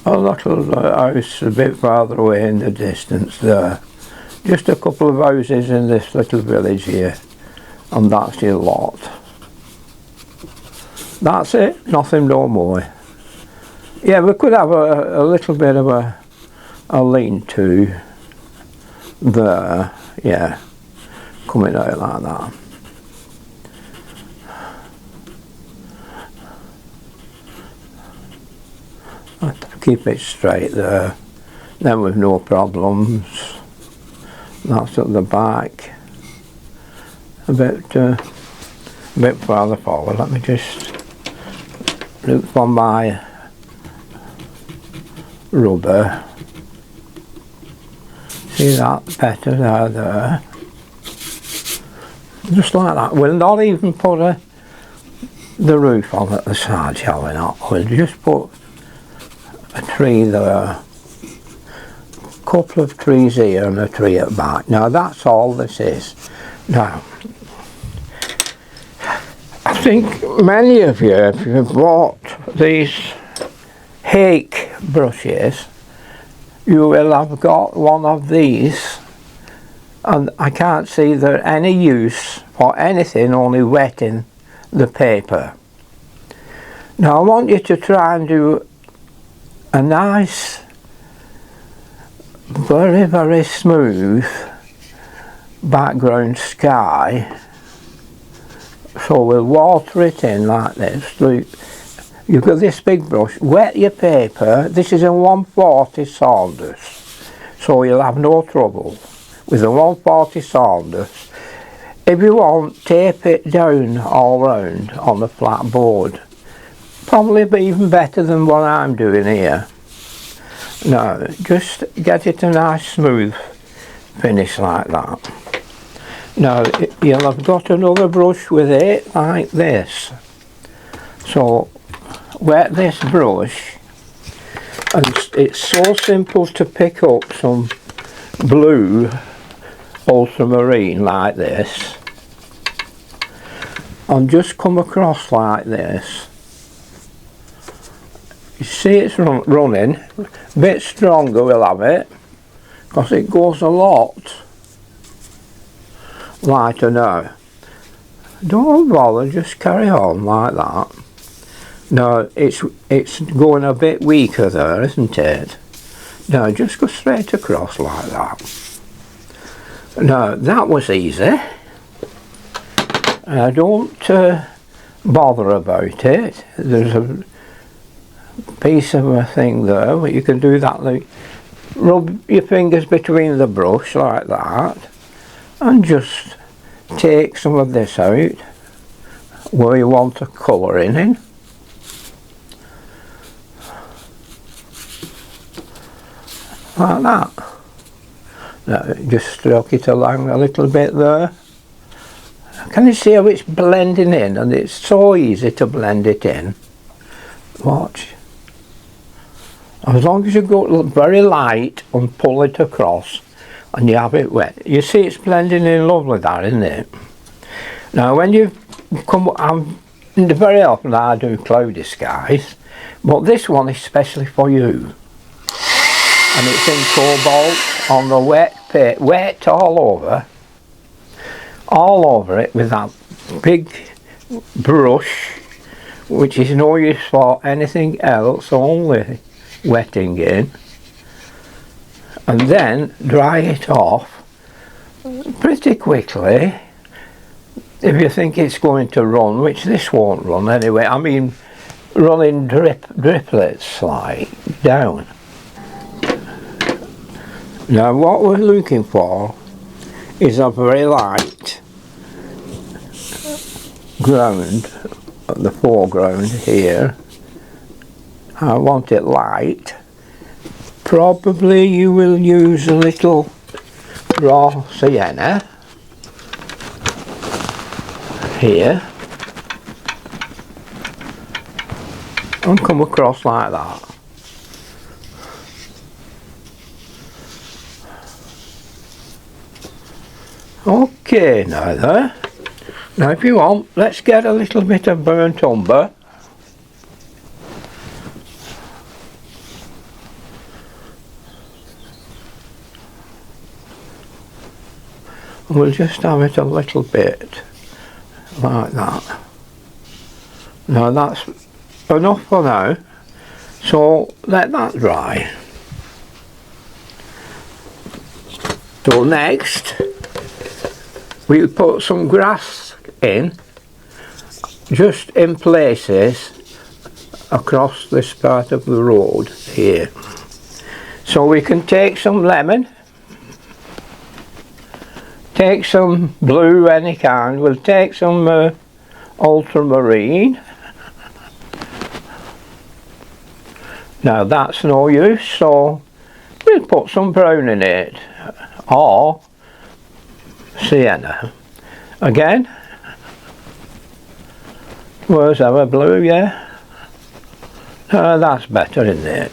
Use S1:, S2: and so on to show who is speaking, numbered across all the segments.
S1: a little house a bit farther away in the distance there. Just a couple of houses in this little village here, and that's your lot. That's it, nothing no more. Yeah, we could have a little bit of a lean-to there, yeah, coming out like that. Keep it straight there, then with no problems. That's at the back, a bit farther forward. Let me just look for my rubber. See that better there? Just like that. We'll not even put the roof on at the side, shall we not? We'll just put a tree there, couple of trees here and a tree at the back. Now that's all this is. Now I think many of you, if you've bought these hake brushes, you will have got one of these, and I can't see there any use for anything only wetting the paper. Now I want you to try and do a nice, very smooth background sky. So we'll water it in like this. Look, you've got this big brush, wet your paper. This is a 140 Saunders, so you'll have no trouble with a 140 Saunders. If you want, tape it down all round on the flat board. Probably be even better than what I'm doing here. Now, just get it a nice smooth finish like that. Now, you'll have got another brush with it like this. So, wet this brush, and it's so simple to pick up some blue ultramarine like this, and just come across like this. You see it's running, a bit stronger we'll have it, because it goes a lot lighter now. Don't bother, just carry on like that. Now it's going a bit weaker there, isn't it? Now just go straight across like that. Now that was easy. Don't bother about it. There's a piece of a thing there, but you can do that, like rub your fingers between the brush like that and just take some of this out where you want a colouring in. Like that. Now just stroke it along a little bit there. Can you see how it's blending in? And it's so easy to blend it in. Watch. As long as you go very light and pull it across and you have it wet. You see it's blending in lovely there, isn't it? Now when you come, very often I do cloudy skies, but this one is specially for you. And it's in cobalt on the wet paint, wet all over it with that big brush, which is no use for anything else, only wetting in, and then dry it off pretty quickly. If you think it's going to run, which this won't run anyway, I mean running driplets like down. Now what we're looking for is a very light ground at the foreground here. I want it light. Probably you will use a little raw sienna here and come across like that. Okay, now there. Now if you want, let's get a little bit of burnt umber. We'll just have it a little bit like that. Now that's enough for now, so let that dry. So next we'll put some grass in, just in places across this part of the road here. So we can take some lemon, take some blue any kind, we'll take some ultramarine. Now that's no use, so we'll put some brown in it, or sienna. Again, where's our blue? Yeah, that's better, isn't it?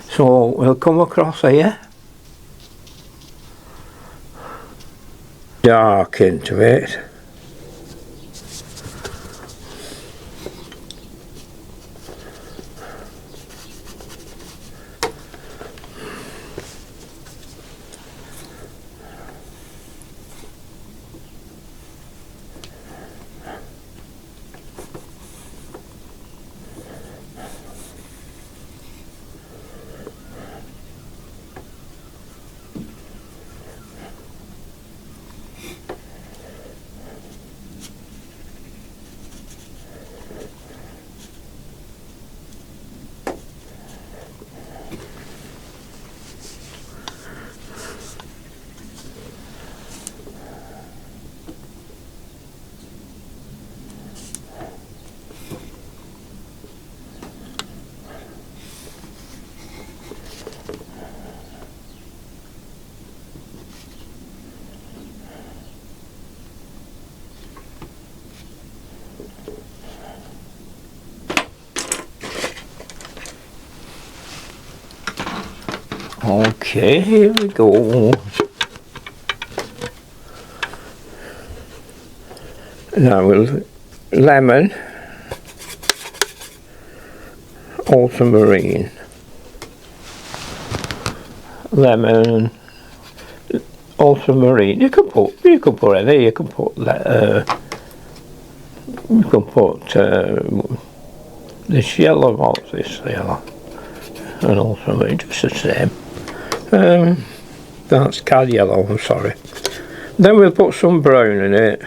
S1: So we'll come across here, dark into it. Okay, here we go. Now we'll lemon, ultramarine, lemon, ultramarine. You can put any. You can put this yellow. What's this yellow? And ultramarine, just the same. That's cad yellow, I'm sorry. Then we'll put some brown in it.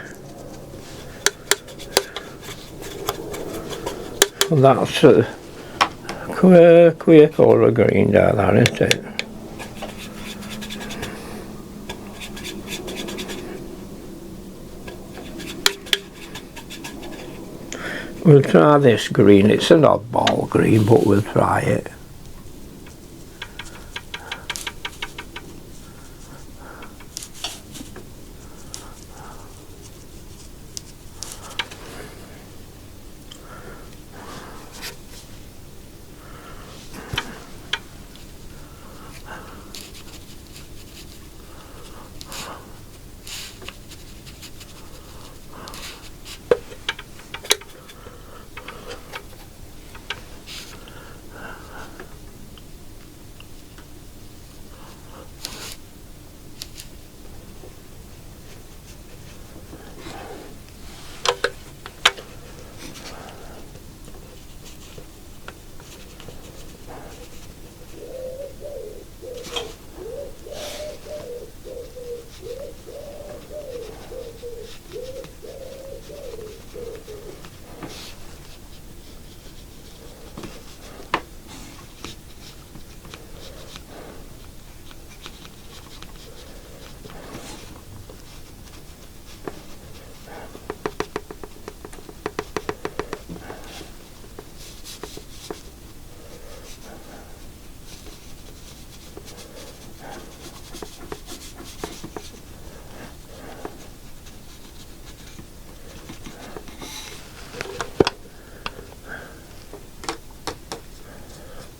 S1: And that's queer colour of green down there, isn't it? We'll try this green. It's an oddball green, but we'll try it.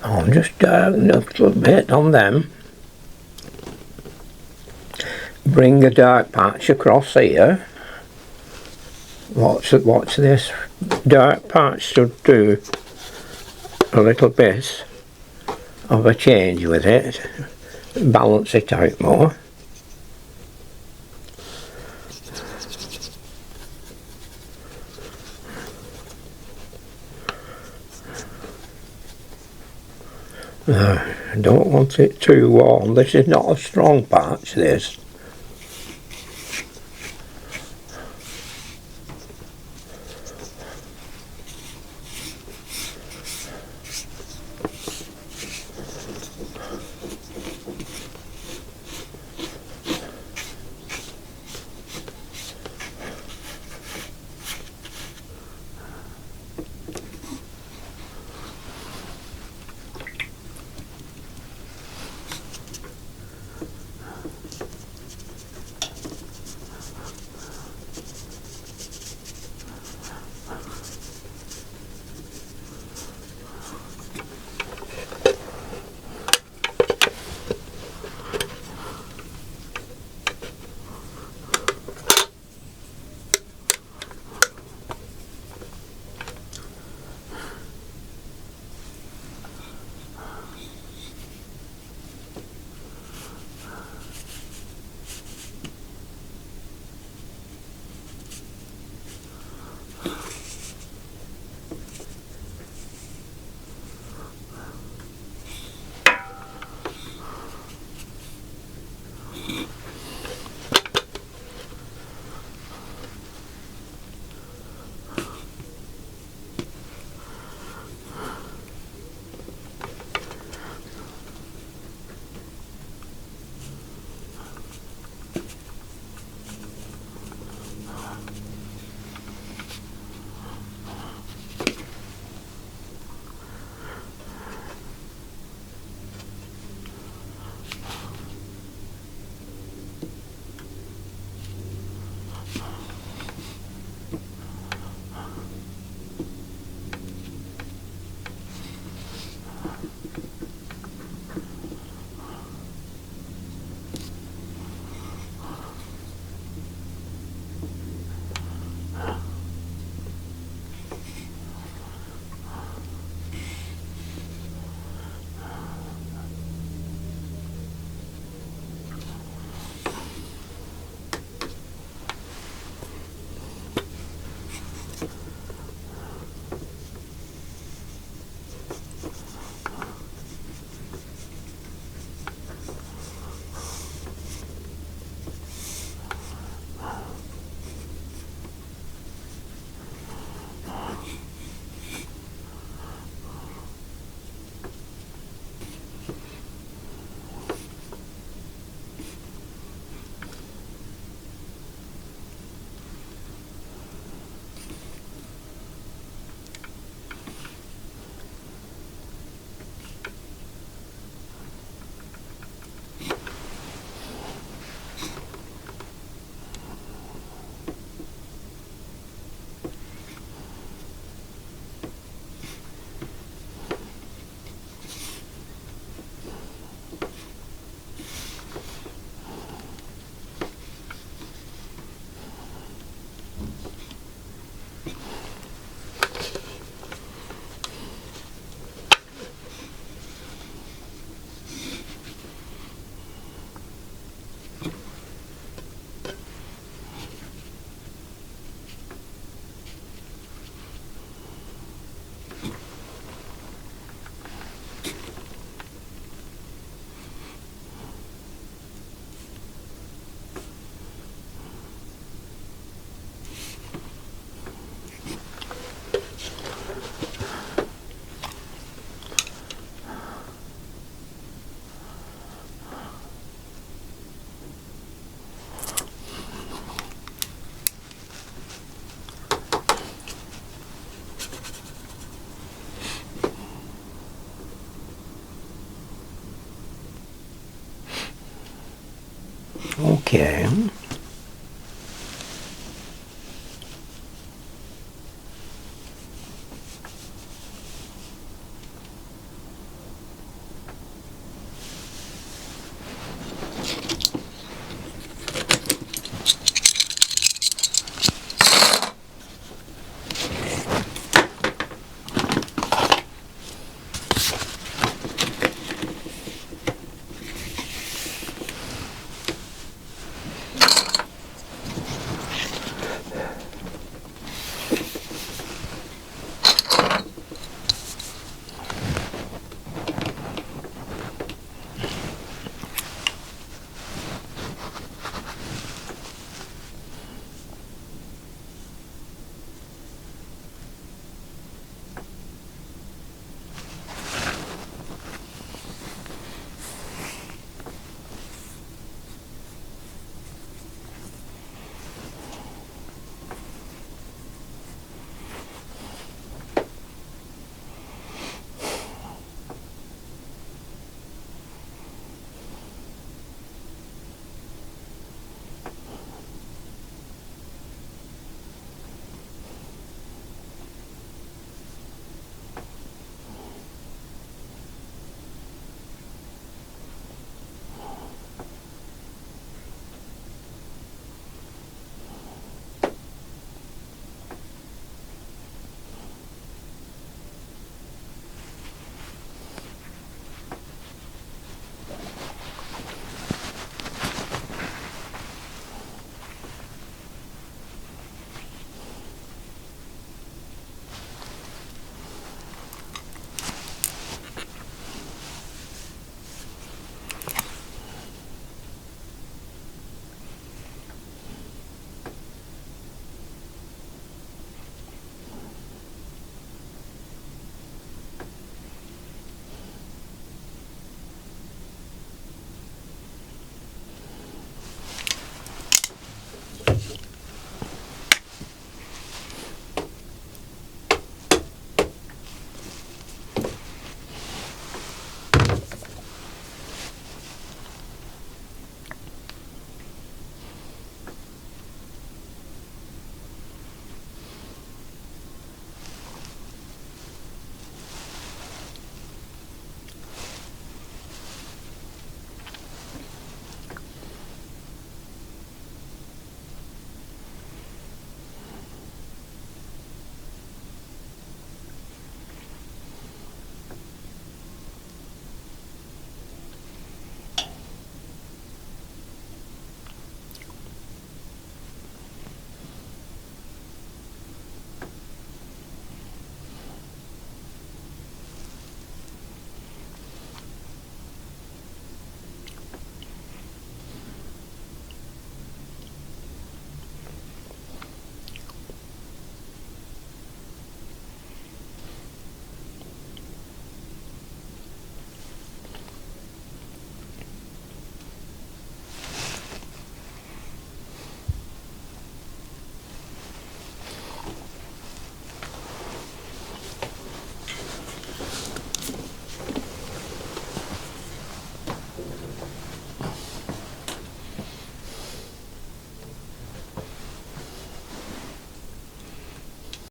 S1: I'll just darken a little bit on them. Bring a dark patch across here. Watch this dark patch should do a little bit of a change with it, balance it out more. I don't want it too warm. This is not a strong patch, this.
S2: Okay.